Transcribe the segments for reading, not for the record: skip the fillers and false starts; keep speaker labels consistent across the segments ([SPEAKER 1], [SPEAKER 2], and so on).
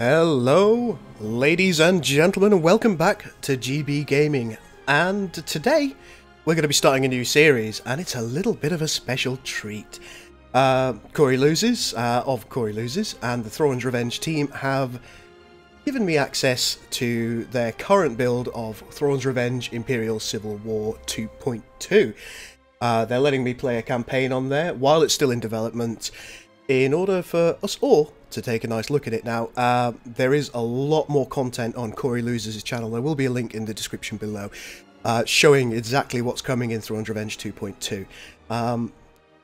[SPEAKER 1] Hello, ladies and gentlemen, and welcome back to GB Gaming. And today, we're going to be starting a new series, and it's a little bit of a special treat. Corey Loses, of Corey Loses, and the Thrawn's Revenge team have given me access to their current build of Thrawn's Revenge Imperial Civil War 2.2. They're letting me play a campaign on there while it's still in development, in order for us all to take a nice look at it. Now, there is a lot more content on Corey Loses' channel. There will be a link in the description below showing exactly what's coming in Thrawn's Revenge 2.2. I'm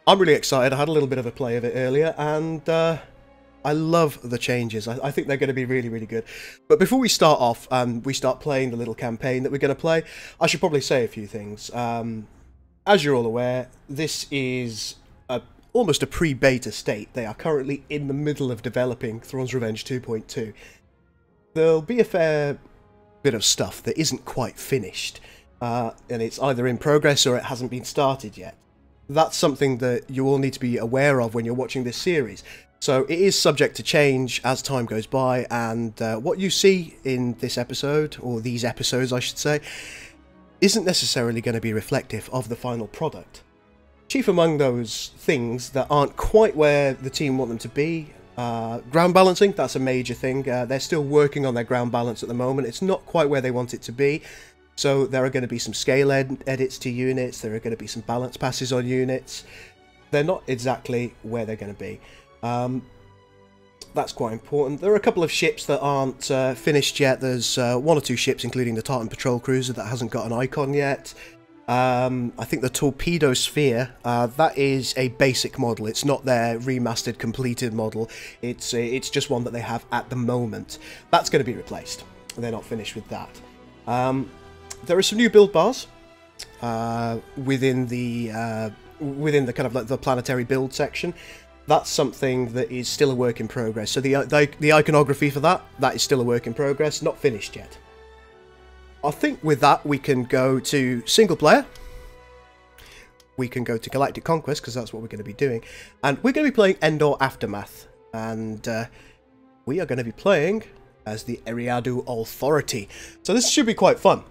[SPEAKER 1] really excited. I had a little bit of a play of it earlier, and I love the changes. I think they're going to be really, really good. But before we start off and we start playing the little campaign that we're going to play, I should probably say a few things. As you're all aware, this is almost a pre-beta state. They are currently in the middle of developing Thrawn's Revenge 2.2. There'll be a fair bit of stuff that isn't quite finished, and it's either in progress or it hasn't been started yet. That's something that you all need to be aware of when you're watching this series. So it is subject to change as time goes by, and what you see in this episode, or these episodes I should say, isn't necessarily going to be reflective of the final product. Chief among those things that aren't quite where the team want them to be, ground balancing, that's a major thing. They're still working on their ground balance at the moment. It's not quite where they want it to be. So there are going to be some scale edits to units, there are going to be some balance passes on units. They're not exactly where they're going to be. That's quite important. There are a couple of ships that aren't finished yet. There's one or two ships, including the Tartan Patrol Cruiser, that hasn't got an icon yet. I think the Torpedo Sphere, that is a basic model. It's not their remastered, completed model. It's just one that they have at the moment. That's going to be replaced. They're not finished with that. There are some new build bars within the kind of like the planetary build section. That's something that is still a work in progress. So the iconography for that is still a work in progress, not finished yet. I think with that we can go to single player. We can go to Galactic Conquest, because that's what we're going to be doing. And we're going to be playing Endor Aftermath. And we are going to be playing as the Eriadu Authority. So this should be quite fun.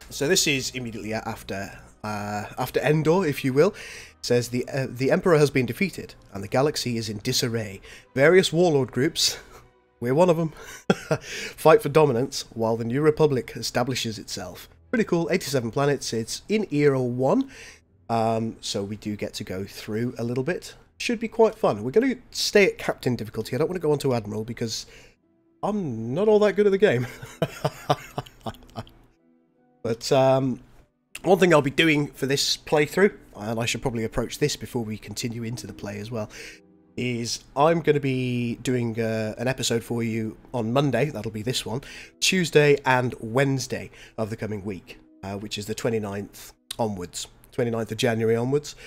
[SPEAKER 1] So this is immediately after Endor, if you will. It says the Emperor has been defeated and the galaxy is in disarray. Various warlord groups, we're one of them, fight for dominance while the New Republic establishes itself. Pretty cool. 87 planets. It's in Era 1, so we do get to go through a little bit. Should be quite fun. We're going to stay at Captain difficulty. I don't want to go on to Admiral because I'm not all that good at the game. But one thing I'll be doing for this playthrough, and I should probably approach this before we continue into the play as well, is I'm going to be doing an episode for you on Monday, that'll be this one, Tuesday and Wednesday of the coming week, which is the 29th onwards, 29th of January onwards.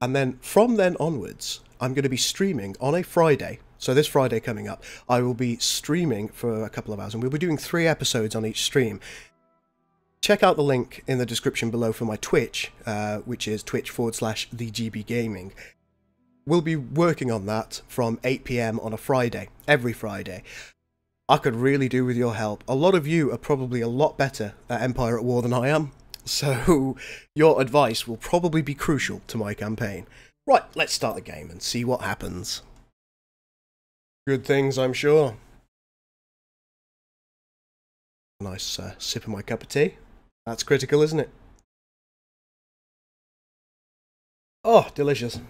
[SPEAKER 1] And then from then onwards, I'm going to be streaming on a Friday. So this Friday coming up, I will be streaming for a couple of hours, and we'll be doing 3 episodes on each stream. Check out the link in the description below for my Twitch, which is twitch.com/thegBgaming. We'll be working on that from 8 PM on a Friday, every Friday. I could really do with your help. A lot of you are probably a lot better at Empire at War than I am, so your advice will probably be crucial to my campaign. Right, let's start the game and see what happens. Good things, I'm sure. Nice sip of my cup of tea. That's critical, isn't it? Oh, delicious.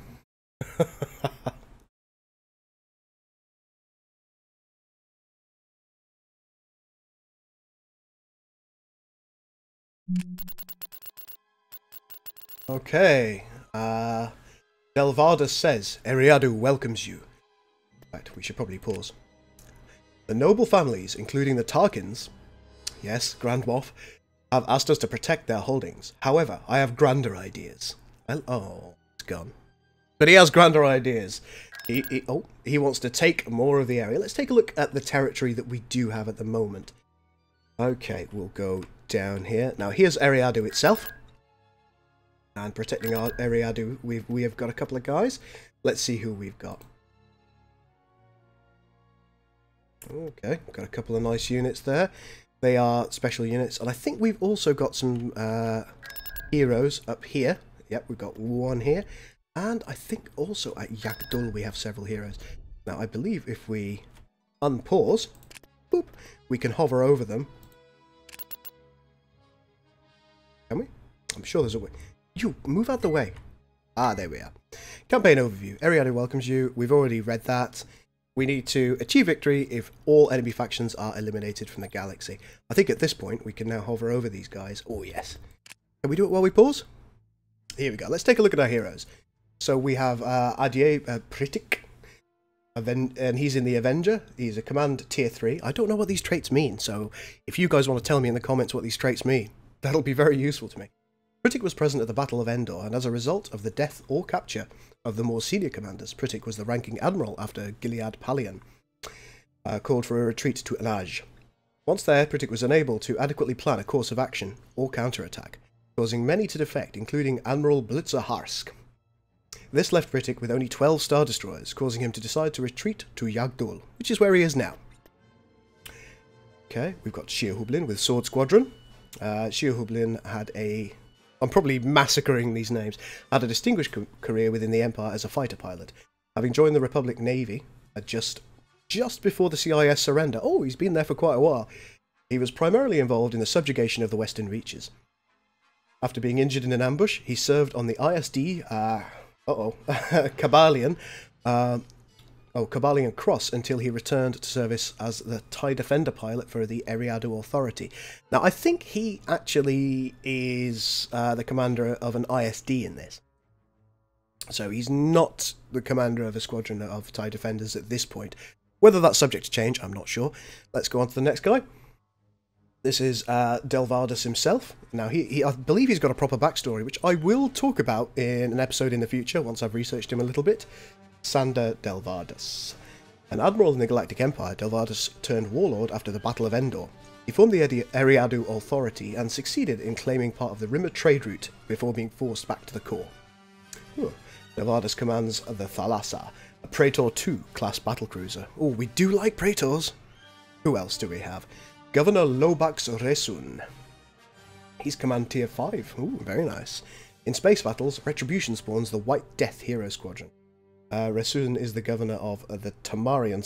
[SPEAKER 1] Okay. Delvarda says, Eriadu welcomes you. Right, we should probably pause. The noble families, including the Tarkins, yes, Grand Moff, have asked us to protect their holdings. However, I have grander ideas. Oh, it's gone. But he has grander ideas. He wants to take more of the area. Let's take a look at the territory that we do have at the moment. Okay, we'll go down here. Now, here's Eriadu itself. And protecting our Eriadu, we have got a couple of guys. Let's see who we've got. Okay, got a couple of nice units there. They are special units, and I think we've also got some heroes up here. Yep, we've got one here. And I think also at Yagdul we have several heroes. Now, I believe if we unpause, boop, we can hover over them. Can we? I'm sure there's a way. You, move out the way. Ah, there we are. Campaign overview. Eriadu welcomes you. We've already read that. We need to achieve victory if all enemy factions are eliminated from the galaxy. I think at this point we can now hover over these guys. Oh, yes. Can we do it while we pause? Here we go. Let's take a look at our heroes. So we have Pritik, and he's in the Avenger. He's a command tier 3. I don't know what these traits mean, so if you guys want to tell me in the comments what these traits mean, that'll be very useful to me. Pritik was present at the Battle of Endor, and as a result of the death or capture of the more senior commanders, Pritik was the ranking admiral after Gilead Palion called for a retreat to Anaj. Once there, Pritik was unable to adequately plan a course of action or counterattack, causing many to defect, including Admiral Blitzerharsk. This left Pritik with only 12 Star Destroyers, causing him to decide to retreat to Yagdul, which is where he is now. Okay, we've got Sheerhublin with Sword Squadron. Sheerhublin had a... I'm probably massacring these names. Had a distinguished career within the Empire as a fighter pilot. Having joined the Republic Navy just before the CIS surrender. Oh, he's been there for quite a while. He was primarily involved in the subjugation of the Western Reaches. After being injured in an ambush, he served on the ISD... Kabalion Cross until he returned to service as the TIE Defender pilot for the Eriadu Authority. Now, I think he actually is the commander of an ISD in this. So he's not the commander of a squadron of TIE Defenders at this point. Whether that's subject to change, I'm not sure. Let's go on to the next guy. This is Delvardus himself. Now, I believe he's got a proper backstory, which I will talk about in an episode in the future, once I've researched him a little bit. Sander Delvardus. An admiral in the Galactic Empire, Delvardus turned warlord after the Battle of Endor. He formed the Eriadu Authority and succeeded in claiming part of the Rimmer trade route before being forced back to the core. Delvardus commands the Thalassa, a Praetor II class battlecruiser. Oh, we do like Praetors! Who else do we have? Governor Lobax Resun. He's command tier 5. Ooh, very nice. In space battles, Retribution spawns the White Death hero squadron. Resun is the governor of the Tamarin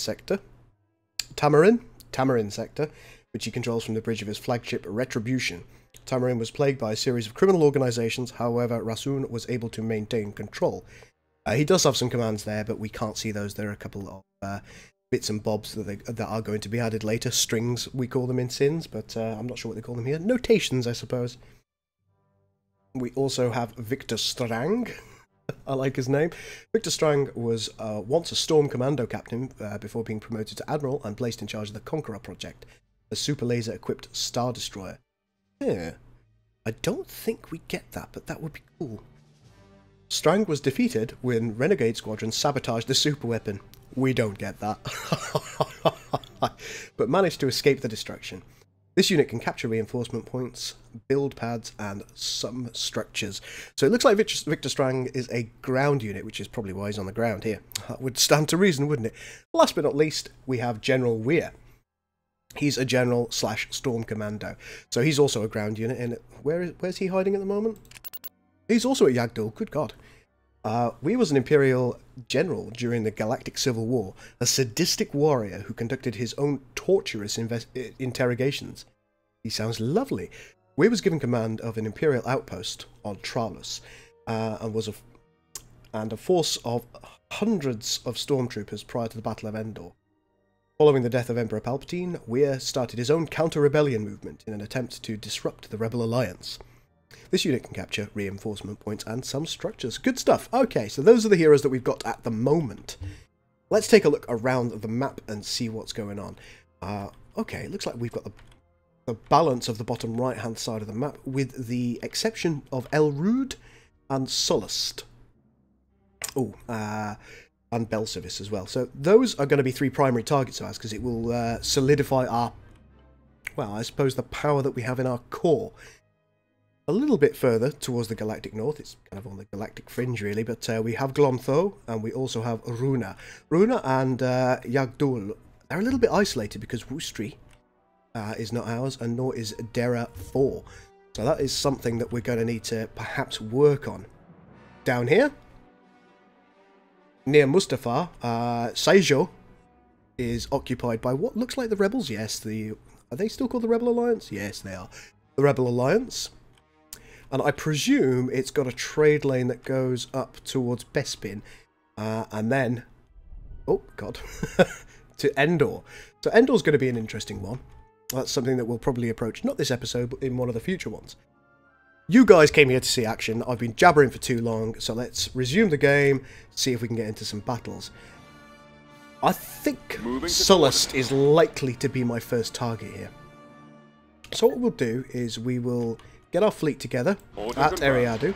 [SPEAKER 1] sector, which he controls from the bridge of his flagship Retribution. Tamarin was plagued by a series of criminal organizations, however, Rasun was able to maintain control. He does have some commands there, but we can't see those. There are a couple of bits and bobs that are going to be added later. Strings, we call them in Sins, but I'm not sure what they call them here. Notations, I suppose. We also have Victor Strang. I like his name. Victor Strang was once a Storm Commando captain before being promoted to Admiral and placed in charge of the Conqueror project, a super laser-equipped Star Destroyer. Yeah, I don't think we get that, but that would be cool. Strang was defeated when Renegade Squadron sabotaged the super weapon. We don't get that. But managed to escape the destruction. This unit can capture reinforcement points, build pads, and some structures. So it looks like Victor Strang is a ground unit, which is probably why he's on the ground here. That would stand to reason, wouldn't it? Last but not least, we have General Weir. He's a General / Storm Commando. So he's also a ground unit. And where's he hiding at the moment? He's also at Yagdul. Good God. Weir was an Imperial general during the Galactic Civil War, a sadistic warrior who conducted his own torturous interrogations. He sounds lovely. Weir was given command of an Imperial outpost on Tralus, and a force of hundreds of stormtroopers prior to the Battle of Endor. Following the death of Emperor Palpatine, Weir started his own counter-rebellion movement in an attempt to disrupt the Rebel Alliance. This unit can capture reinforcement points and some structures. Good stuff. Okay, so those are the heroes that we've got at the moment. Let's take a look around the map and see what's going on. Okay, it looks like we've got the balance of the bottom right-hand side of the map, with the exception of Elrud and Sullust. Oh, and Belservice as well. So those are going to be 3 primary targets of ours, because it will solidify our, well, I suppose the power that we have in our core. A little bit further towards the galactic north, it's kind of on the galactic fringe really, but we have Glontho and we also have Runa. Runa and Yagdul They're a little bit isolated because Woostri is not ours, and nor is Dera 4. So that is something that we're going to need to perhaps work on. Down here, near Mustafa, Saijo is occupied by what looks like the rebels. Yes, are they still called the Rebel Alliance? Yes, they are. The Rebel Alliance. And I presume it's got a trade lane that goes up towards Bespin, and then, oh god, to Endor. So Endor's going to be an interesting one. That's something that we'll probably approach, not this episode, but in one of the future ones. You guys came here to see action. I've been jabbering for too long, so let's resume the game, see if we can get into some battles. I think Sullust is likely to be my first target here. So what we'll do is we will get our fleet together at Eriadu.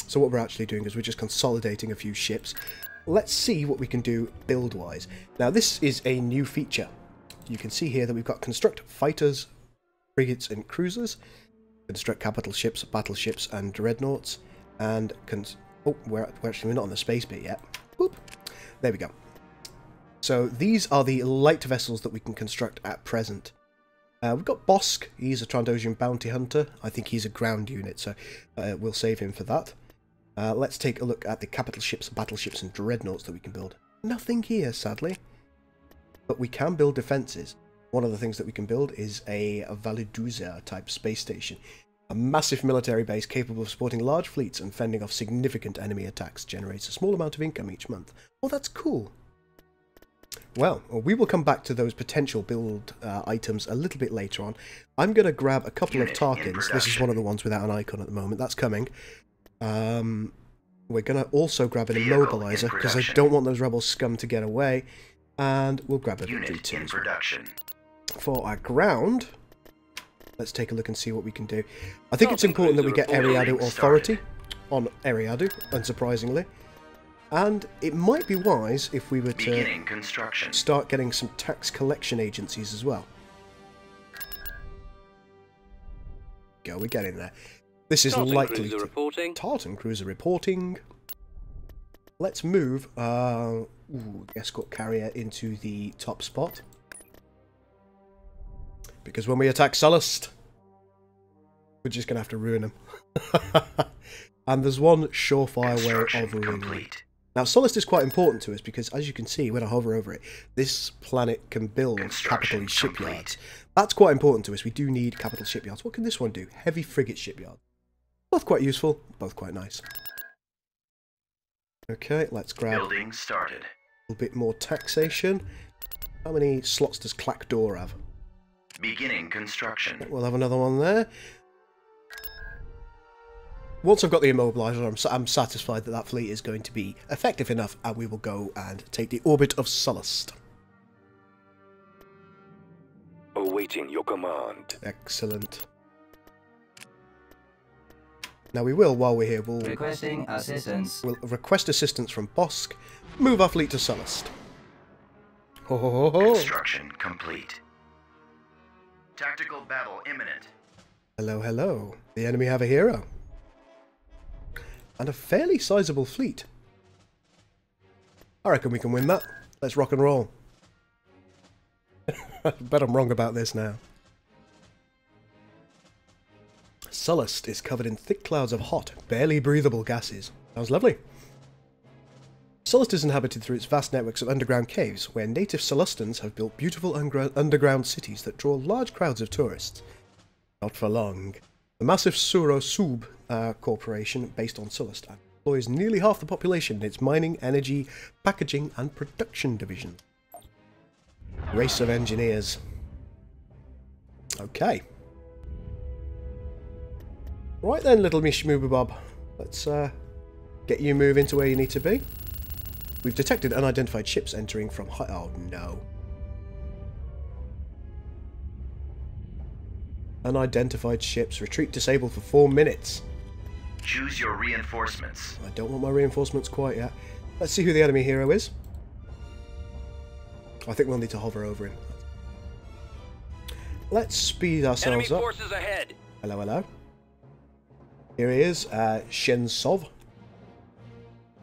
[SPEAKER 1] So what we're actually doing is we're just consolidating a few ships. Let's see what we can do build-wise. Now this is a new feature. You can see here that we've got construct fighters, frigates and cruisers, construct capital ships, battleships and dreadnoughts, and oh, we're not on the space bit yet. Boop. There we go. So these are the light vessels that we can construct at present. We've got Bosk. He's a Trandosian bounty hunter. I think he's a ground unit, so we'll save him for that. Let's take a look at the capital ships, battleships and dreadnoughts that we can build. Nothing here, sadly. But we can build defences. One of the things that we can build is a Validuza type space station. A massive military base capable of supporting large fleets and fending off significant enemy attacks. Generates a small amount of income each month. Oh, that's cool. Well, we will come back to those potential build items a little bit later on. I'm going to grab a couple of Tarkins. This is one of the ones without an icon at the moment. That's coming. We're going to also grab an immobilizer because I don't want those rebel scum to get away. And we'll grab a victory too. For our ground, let's take a look and see what we can do. I think it's important that we get Eriadu authority on Eriadu, unsurprisingly. And it might be wise if we were to start getting some tax collection agencies as well. Go, we're getting there. This is likely to... Tartan cruiser reporting. Let's move escort carrier into the top spot. Because when we attack Sullust, we're just going to have to ruin them. And there's one surefire way of ruining them. Now, Sullust is quite important to us because, as you can see, when I hover over it, this planet can build capital shipyards. That's quite important to us. We do need capital shipyards. What can this one do? Heavy frigate shipyard. Both quite useful, both quite nice. Okay, let's grab a little bit more taxation. How many slots does Clackdoor have?
[SPEAKER 2] Beginning construction.
[SPEAKER 1] We'll have another one there. Once I've got the immobilizer, I'm satisfied that that fleet is going to be effective enough, and we will go and take the orbit of Sullust.
[SPEAKER 3] Awaiting your command.
[SPEAKER 1] Excellent. Now we will, while we're here, we'll
[SPEAKER 4] requesting assistance.
[SPEAKER 1] We'll request assistance from Bosk. Move our fleet to Sullust. Ho ho ho ho.
[SPEAKER 2] Construction complete. Tactical battle imminent.
[SPEAKER 1] Hello, hello. The enemy have a hero. And a fairly sizable fleet. I reckon we can win that. Let's rock and roll. I bet I'm wrong about this now. Sullust is covered in thick clouds of hot, barely breathable gases. Sounds lovely. Sullust is inhabited through its vast networks of underground caves, where native Sullustans have built beautiful underground cities that draw large crowds of tourists. Not for long. The massive Suro Sub corporation, based on Sullust, employs nearly half the population in its mining, energy, packaging and production division. Race of engineers. Okay. Right then, little Mishmooba Bob. Let's get you moving to where you need to be. We've detected unidentified ships entering from high... Oh no. Unidentified ships. Retreat disabled for 4 minutes.
[SPEAKER 2] Choose your reinforcements.
[SPEAKER 1] I don't want my reinforcements quite yet. Let's see who the enemy hero is. I think we'll need to hover over him. Let's speed ourselves
[SPEAKER 3] Enemy
[SPEAKER 1] up.
[SPEAKER 3] forces ahead.
[SPEAKER 1] Hello, hello. Here he is, Shen Sov.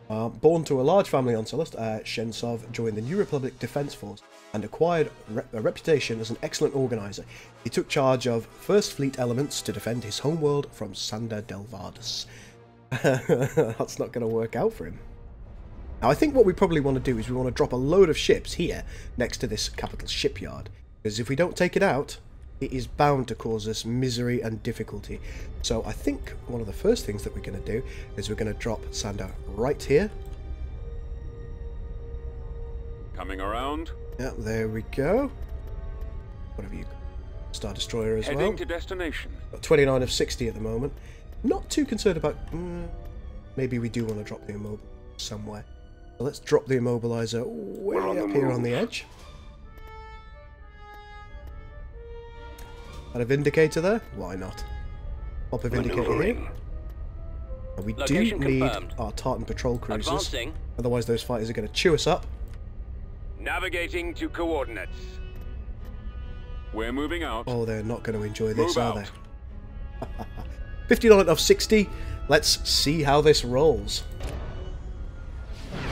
[SPEAKER 1] Born to a large family on Celeste, Shensov joined the New Republic Defense Force and acquired a reputation as an excellent organizer. He took charge of First Fleet elements to defend his homeworld from Sander Delvardus. That's not going to work out for him. Now, I think what we probably want to do is we want to drop a load of ships here next to this capital shipyard, because if we don't take it out, it is bound to cause us misery and difficulty. So I think one of the first things that we're going to do is we're going to drop Sander right here.
[SPEAKER 3] Coming around.
[SPEAKER 1] Yeah, there we go. What have you got? Star Destroyer as well.
[SPEAKER 3] Heading to destination.
[SPEAKER 1] Got 29 of 60 at the moment. Not too concerned about... maybe we do want to drop the immobilizer somewhere. So let's drop the immobilizer way up here on the edge. Got a Vindicator there? Why not? Pop a Vindicator here. And we do need our Tartan patrol cruisers.
[SPEAKER 4] Advancing.
[SPEAKER 1] Otherwise those fighters are going to chew us up.
[SPEAKER 3] Navigating to coordinates. We're moving out.
[SPEAKER 1] Oh, they're not going to enjoy this,
[SPEAKER 3] Move
[SPEAKER 1] are
[SPEAKER 3] out.
[SPEAKER 1] they? 59 of 60. Let's see how this rolls.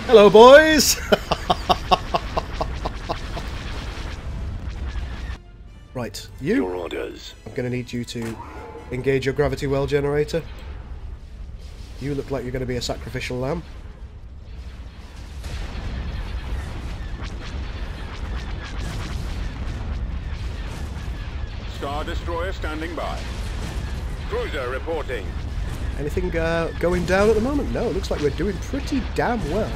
[SPEAKER 1] Hello, boys! Right, you.
[SPEAKER 3] Your orders.
[SPEAKER 1] I'm going to need you to engage your gravity well generator. You look like you're going to be a sacrificial lamb.
[SPEAKER 3] Star Destroyer standing by. Cruiser reporting.
[SPEAKER 1] Anything going down at the moment? No, it looks like we're doing pretty damn well.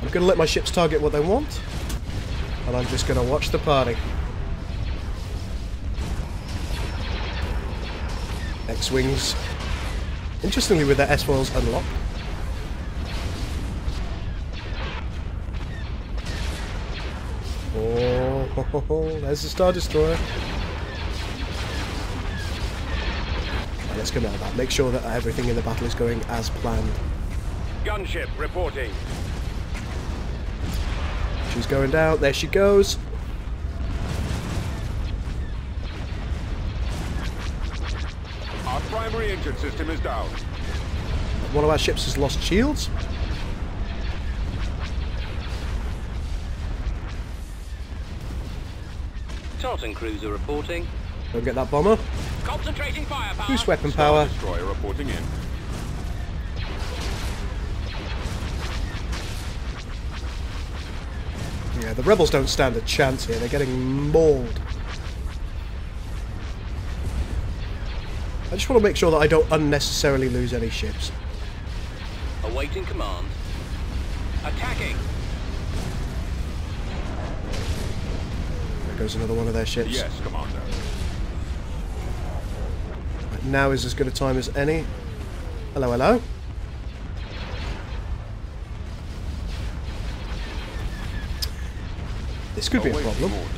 [SPEAKER 1] I'm going to let my ships target what they want, and I'm just going to watch the party. X-Wings, interestingly with their S-foils unlocked. Oh, there's the Star Destroyer. Let's come out of that. Make sure that everything in the battle is going as planned.
[SPEAKER 3] Gunship reporting.
[SPEAKER 1] She's going down. There she goes.
[SPEAKER 3] Our primary engine system is down.
[SPEAKER 1] One of our ships has lost shields.
[SPEAKER 4] Tartan cruiser reporting.
[SPEAKER 1] Don't get that bomber.
[SPEAKER 4] Concentrating firepower.
[SPEAKER 1] Boost weapon
[SPEAKER 3] Star
[SPEAKER 1] power.
[SPEAKER 3] Destroyer reporting in.
[SPEAKER 1] Yeah, the rebels don't stand a chance here. They're getting mauled. I just want to make sure that I don't unnecessarily lose any ships.
[SPEAKER 4] Awaiting command. Attacking.
[SPEAKER 1] There goes another one of their ships.
[SPEAKER 3] Yes, Commander.
[SPEAKER 1] Right, now is as good a time as any. Hello, hello. This could be a
[SPEAKER 3] Awaiting
[SPEAKER 1] problem.
[SPEAKER 3] orders.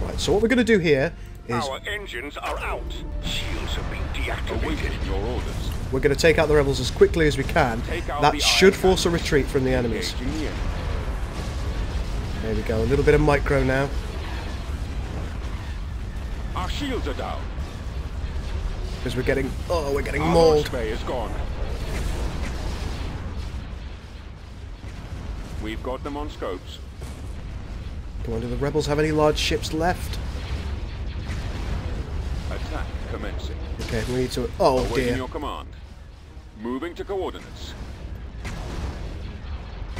[SPEAKER 1] Right, so what we're going to do here is
[SPEAKER 3] Our engines are out. Shields have been deactivated. Awaiting your orders.
[SPEAKER 1] we're going to take out the rebels as quickly as we can.
[SPEAKER 3] Take out
[SPEAKER 1] That
[SPEAKER 3] the
[SPEAKER 1] should
[SPEAKER 3] iron
[SPEAKER 1] force a
[SPEAKER 3] cannons.
[SPEAKER 1] retreat from the enemies.
[SPEAKER 3] Engaging the enemy.
[SPEAKER 1] There we go, a little bit of micro now.
[SPEAKER 3] Our shields are down.
[SPEAKER 1] Because we're getting
[SPEAKER 3] Our
[SPEAKER 1] mauled.
[SPEAKER 3] launch bay is gone. We've got them on scopes.
[SPEAKER 1] Come on, do the rebels have any large ships left?
[SPEAKER 3] Attack commencing.
[SPEAKER 1] Okay, we need to... Oh
[SPEAKER 3] Awaiting
[SPEAKER 1] dear.
[SPEAKER 3] your command. Moving to coordinates.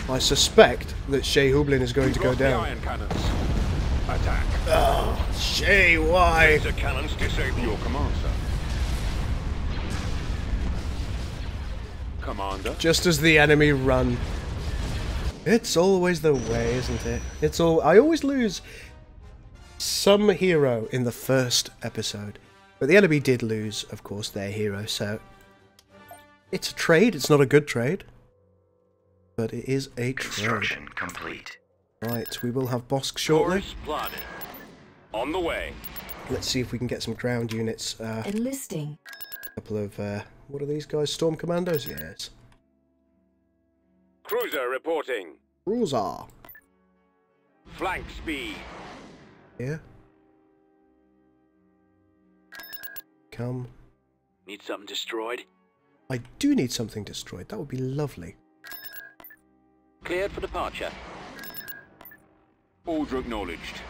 [SPEAKER 1] I suspect that Shea Hublin is going
[SPEAKER 3] We've
[SPEAKER 1] to go
[SPEAKER 3] lost the
[SPEAKER 1] down.
[SPEAKER 3] iron cannons. Attack.
[SPEAKER 1] Oh, Shea, why?
[SPEAKER 3] Laser cannons disabled. Your command, sir. Commander.
[SPEAKER 1] Just as the enemy run. It's always the way, isn't it? I always lose some hero in the first episode. But the enemy did lose, of course, their hero, so... It's a trade, it's not a good trade. But it is a trade.
[SPEAKER 2] Construction complete.
[SPEAKER 1] Right, we will have Bosk shortly.
[SPEAKER 3] Course plotted. On the way.
[SPEAKER 1] Let's see if we can get some ground units.
[SPEAKER 5] Enlisting.
[SPEAKER 1] A couple of, what are these guys? Storm Commandos? Yes.
[SPEAKER 3] Cruiser reporting.
[SPEAKER 1] Rules are.
[SPEAKER 3] Flank speed.
[SPEAKER 1] Yeah. come.
[SPEAKER 4] Need something destroyed?
[SPEAKER 1] I do need something destroyed. That would be lovely.
[SPEAKER 4] Cleared for departure.
[SPEAKER 3] Order acknowledged.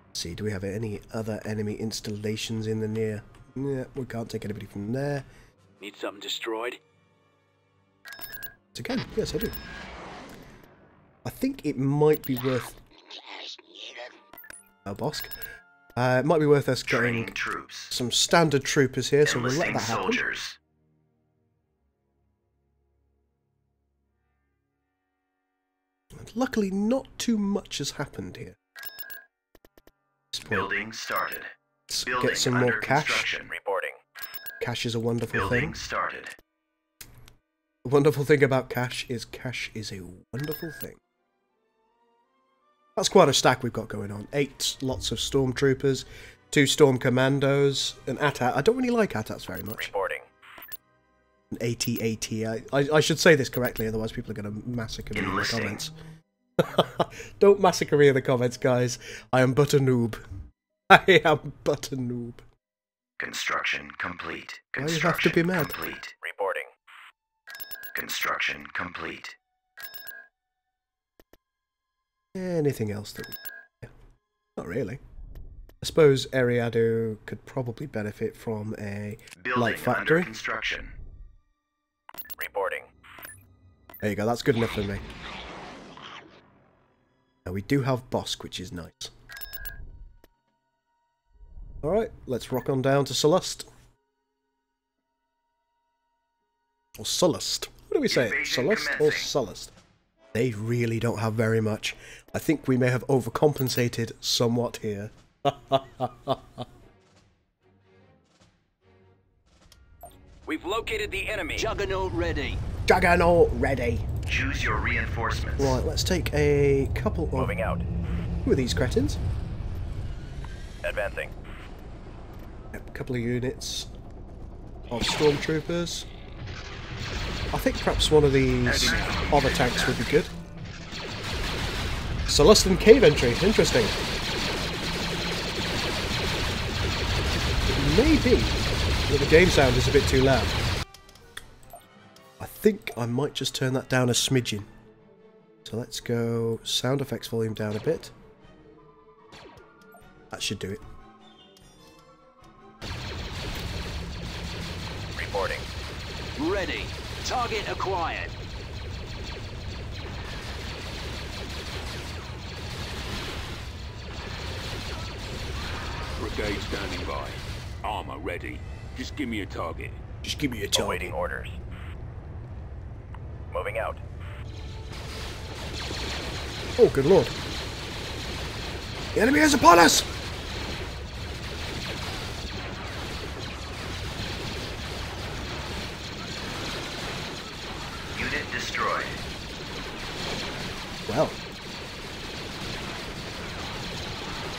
[SPEAKER 1] Let's see, do we have any other enemy installations in the near? Yeah, we can't take anybody from there.
[SPEAKER 4] Need something destroyed?
[SPEAKER 1] It's again, yes I do. I think it might be worth... Oh, Bosk. It might be worth us getting
[SPEAKER 2] troops.
[SPEAKER 1] some standard troopers here, so we'll let
[SPEAKER 2] Enlisting
[SPEAKER 1] that happen.
[SPEAKER 2] soldiers.
[SPEAKER 1] And luckily, not too much has happened here.
[SPEAKER 2] Building started.
[SPEAKER 1] Let's
[SPEAKER 2] Building
[SPEAKER 1] get some
[SPEAKER 2] under
[SPEAKER 1] more cash.
[SPEAKER 2] construction. Reporting.
[SPEAKER 1] Cash is a wonderful
[SPEAKER 2] Building
[SPEAKER 1] thing.
[SPEAKER 2] started.
[SPEAKER 1] The wonderful thing about cash is a wonderful thing. That's quite a stack we've got going on. 8 lots of stormtroopers, 2 storm commandos, an AT-AT. I don't really like AT-ATs very much.
[SPEAKER 2] Reporting.
[SPEAKER 1] An AT-AT. I should say this correctly, otherwise people are going to massacre me in the
[SPEAKER 2] Enlisting.
[SPEAKER 1] comments. Don't massacre me in the comments, guys. I am but a noob. I am but a noob.
[SPEAKER 2] Construction complete.
[SPEAKER 1] Why you have to be mad?
[SPEAKER 2] Complete. Reporting. Construction complete.
[SPEAKER 1] Anything else that we... Yeah. Not really. I suppose Eriadu could probably benefit from a
[SPEAKER 2] Building
[SPEAKER 1] light factory.
[SPEAKER 2] under construction. Reporting.
[SPEAKER 1] There you go, that's good enough for me. Now we do have Bosk, which is nice. Alright, let's rock on down to Sullust. Or Sullust. What do we say?
[SPEAKER 2] Invasion
[SPEAKER 1] Sullust or
[SPEAKER 2] commencing.
[SPEAKER 1] Sullust? They really don't have very much. I think we may have overcompensated somewhat here.
[SPEAKER 4] We've located the enemy.
[SPEAKER 5] Juggernaut ready.
[SPEAKER 1] Juggernaut ready.
[SPEAKER 2] Choose your reinforcements.
[SPEAKER 1] Right, let's take a couple of...
[SPEAKER 2] Moving out.
[SPEAKER 1] Who are these cretins?
[SPEAKER 2] Advancing.
[SPEAKER 1] A couple of units of stormtroopers. I think perhaps one of these other tanks would be good. Celestin cave entry, interesting. It may be that the game sound is a bit too loud. I think I might just turn that down a smidgen. So let's go sound effects volume down a bit. That should do it.
[SPEAKER 2] Reporting.
[SPEAKER 5] Ready. Target acquired.
[SPEAKER 3] Brigade standing by. Armor ready. Just give me a target.
[SPEAKER 1] Just give me a target.
[SPEAKER 2] Awaiting orders. Moving out.
[SPEAKER 1] Oh, good lord. The enemy is upon us!
[SPEAKER 2] Unit destroyed.
[SPEAKER 1] Well.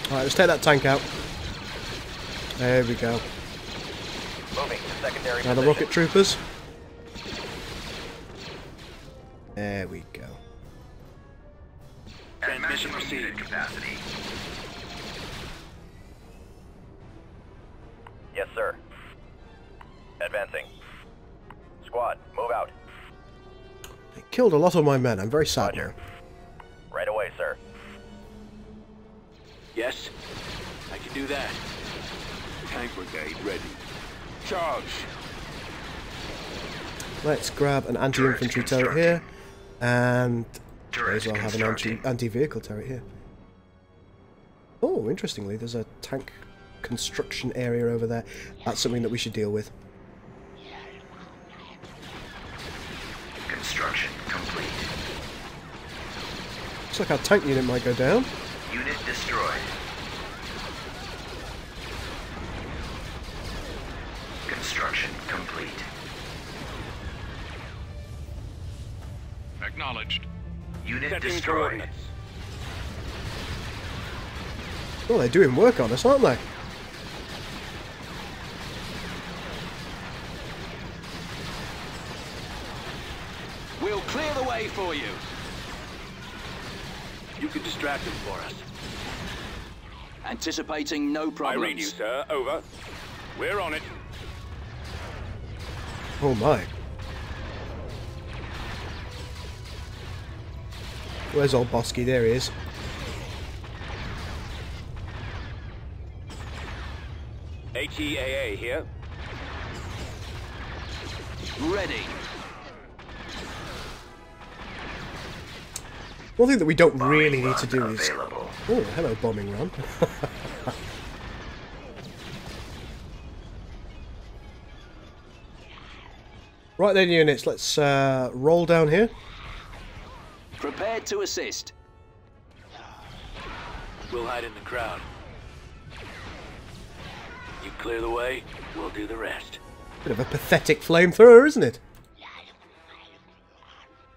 [SPEAKER 1] Alright, let's take that tank out. There we go.
[SPEAKER 2] Moving to secondary
[SPEAKER 1] Now the
[SPEAKER 2] position.
[SPEAKER 1] rocket troopers. There we go.
[SPEAKER 2] At maximum unit capacity. Yes, sir. Advancing. Squad, move out.
[SPEAKER 1] They killed a lot of my men. I'm very sad now.
[SPEAKER 2] Roger. Right away, sir.
[SPEAKER 4] Yes, I can do that.
[SPEAKER 3] Tank brigade ready. Charge!
[SPEAKER 1] Let's grab an anti-infantry turret here. And may
[SPEAKER 2] Turret
[SPEAKER 1] as well have an
[SPEAKER 2] constructing.
[SPEAKER 1] anti-vehicle turret here. Oh, interestingly, there's a tank construction area over there. That's something that we should deal with.
[SPEAKER 2] Construction complete.
[SPEAKER 1] Looks like our tank unit might go down.
[SPEAKER 2] Unit destroyed. Construction complete.
[SPEAKER 3] Acknowledged.
[SPEAKER 2] Unit
[SPEAKER 4] Setting
[SPEAKER 2] destroyed.
[SPEAKER 4] coordinates.
[SPEAKER 1] Oh, they're doing work on us, aren't they?
[SPEAKER 5] We'll clear the way for you.
[SPEAKER 4] You can distract them for us.
[SPEAKER 5] Anticipating no
[SPEAKER 3] I read you,
[SPEAKER 5] problems.
[SPEAKER 3] sir. Over. We're on it.
[SPEAKER 1] Oh my. Where's old Bosky? There he is.
[SPEAKER 3] ATAA here.
[SPEAKER 5] Ready.
[SPEAKER 1] One thing that we don't really need to do is...
[SPEAKER 2] Available.
[SPEAKER 1] Oh, hello, bombing run. Right then, units, let's roll down here.
[SPEAKER 5] Prepared to assist.
[SPEAKER 4] We'll hide in the crowd. You clear the way, we'll do the rest.
[SPEAKER 1] Bit of a pathetic flamethrower, isn't it?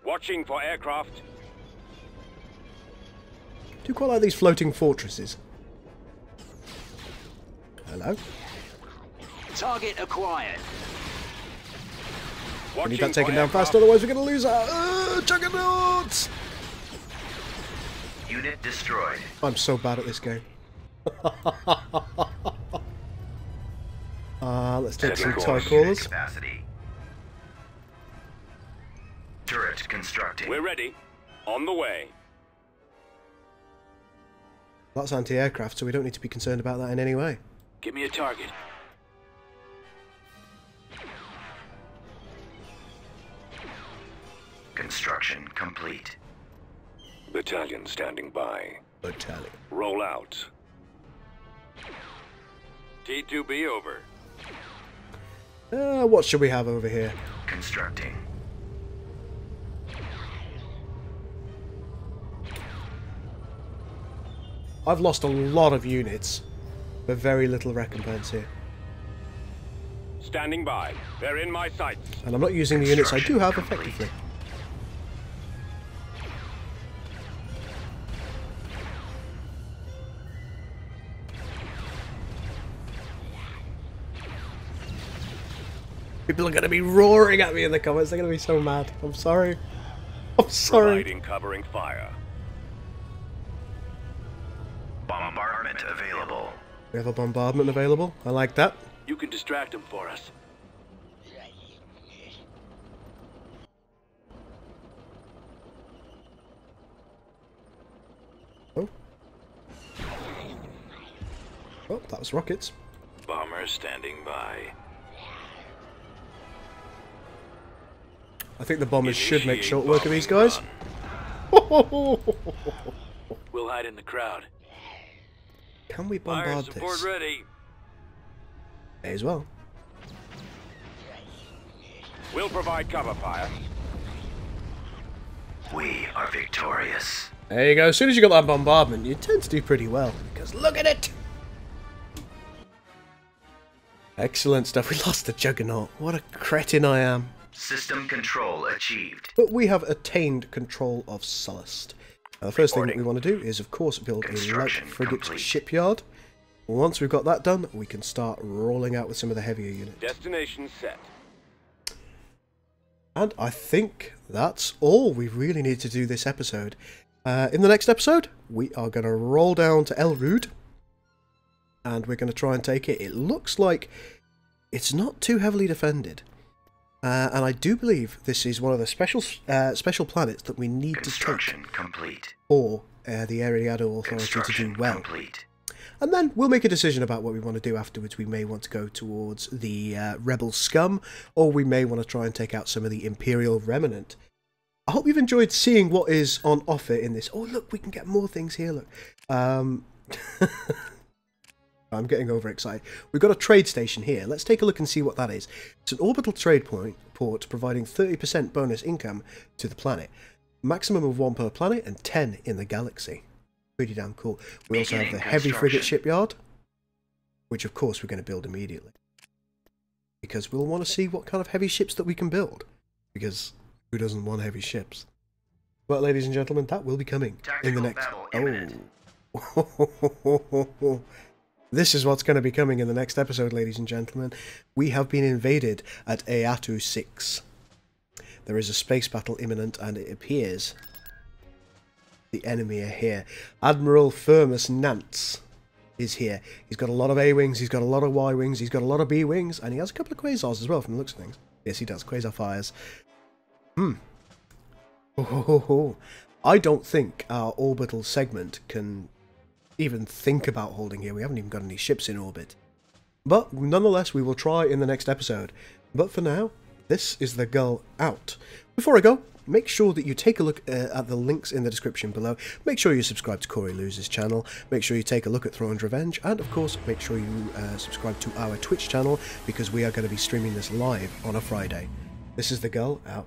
[SPEAKER 3] Watching for aircraft.
[SPEAKER 1] Do quite like these floating fortresses. Hello.
[SPEAKER 5] Target acquired.
[SPEAKER 1] We need
[SPEAKER 3] Watching
[SPEAKER 1] that taken
[SPEAKER 3] for
[SPEAKER 1] down fast,
[SPEAKER 3] aircraft.
[SPEAKER 1] otherwise we're going to lose our juggernauts!
[SPEAKER 2] Unit destroyed.
[SPEAKER 1] I'm so bad at this game. Let's take some
[SPEAKER 3] Second
[SPEAKER 1] tie
[SPEAKER 3] course.
[SPEAKER 1] callers.
[SPEAKER 2] Capacity. Turret constructing.
[SPEAKER 3] We're ready. On the way.
[SPEAKER 1] That's anti-aircraft, so we don't need to be concerned about that in any way.
[SPEAKER 4] Give me a target.
[SPEAKER 2] Construction complete.
[SPEAKER 3] Battalion standing by.
[SPEAKER 1] Battalion.
[SPEAKER 3] Roll out. T2B over.
[SPEAKER 1] What should we have over here?
[SPEAKER 2] Constructing.
[SPEAKER 1] I've lost a lot of units, but very little recompense here.
[SPEAKER 3] Standing by. They're in my sights.
[SPEAKER 1] And I'm not using the units I do have effectively. People are going to be roaring at me in the comments. They're going to be so mad. I'm sorry. I'm sorry.
[SPEAKER 3] Providing covering fire.
[SPEAKER 2] Bombardment available.
[SPEAKER 1] We have a bombardment available. I like that.
[SPEAKER 4] You can distract them for us.
[SPEAKER 1] Oh. Oh, that was rockets.
[SPEAKER 4] Bomber standing by.
[SPEAKER 1] I think the bombers should make short work of these guys.
[SPEAKER 4] We'll hide in the crowd.
[SPEAKER 1] Can we
[SPEAKER 4] Fire
[SPEAKER 1] bombard
[SPEAKER 4] support
[SPEAKER 1] this?
[SPEAKER 4] ready.
[SPEAKER 1] May as well.
[SPEAKER 3] We'll provide cover fire.
[SPEAKER 2] We are victorious.
[SPEAKER 1] There you go. As soon as you got that bombardment, you tend to do pretty well. Because look at it! Excellent stuff. We lost the Juggernaut. What a cretin I am.
[SPEAKER 2] System control achieved.
[SPEAKER 1] But we have attained control of Sullust. Now, the first thing that we want to do is, of course, build a light
[SPEAKER 2] Construction
[SPEAKER 1] frigate
[SPEAKER 2] complete.
[SPEAKER 1] shipyard. Once we've got that done, we can start rolling out with some of the heavier units.
[SPEAKER 3] Destination set.
[SPEAKER 1] And I think that's all we really need to do this episode. In the next episode, we are going to roll down to Eriadu, and we're going to try and take it. It looks like it's not too heavily defended. And I do believe this is one of the special planets that we need to take
[SPEAKER 2] Construction complete.
[SPEAKER 1] for the Eriadu Authority to do
[SPEAKER 2] Construction
[SPEAKER 1] well.
[SPEAKER 2] complete.
[SPEAKER 1] And then we'll make a decision about what we want to do afterwards. We may want to go towards the Rebel Scum, or we may want to try and take out some of the Imperial Remnant. I hope you've enjoyed seeing what is on offer in this. Oh, look, we can get more things here, look. I'm getting overexcited. We've got a trade station here. Let's take a look and see what that is. It's an orbital trade port providing 30% bonus income to the planet. Maximum of 1 per planet and 10 in the galaxy. Pretty damn cool. We also have the heavy frigate shipyard, which of course we're going to build immediately. Because we'll want to see what kind of heavy ships that we can build. Because who doesn't want heavy ships? Well, ladies and gentlemen, that will be coming in the next...
[SPEAKER 2] Tactical battle imminent.
[SPEAKER 1] Oh. This is what's going to be coming in the next episode, ladies and gentlemen. We have been invaded at Eriadu 6. There is a space battle imminent, and it appears the enemy are here. Admiral Firmus Nance is here. He's got a lot of A-wings, he's got a lot of Y-wings, he's got a lot of B-wings, and he has a couple of quasars as well from the looks of things. Yes, he does. Quasar fires. I don't think our orbital segment can even think about holding here. We haven't even got any ships in orbit. But nonetheless, we will try in the next episode. But for now, this is the Gul out. Before I go, make sure that you take a look at the links in the description below. Make sure you subscribe to Corey Los's channel. Make sure you take a look at Throne's Revenge. And of course, make sure you subscribe to our Twitch channel, because we are going to be streaming this live on a Friday. This is the Gul out.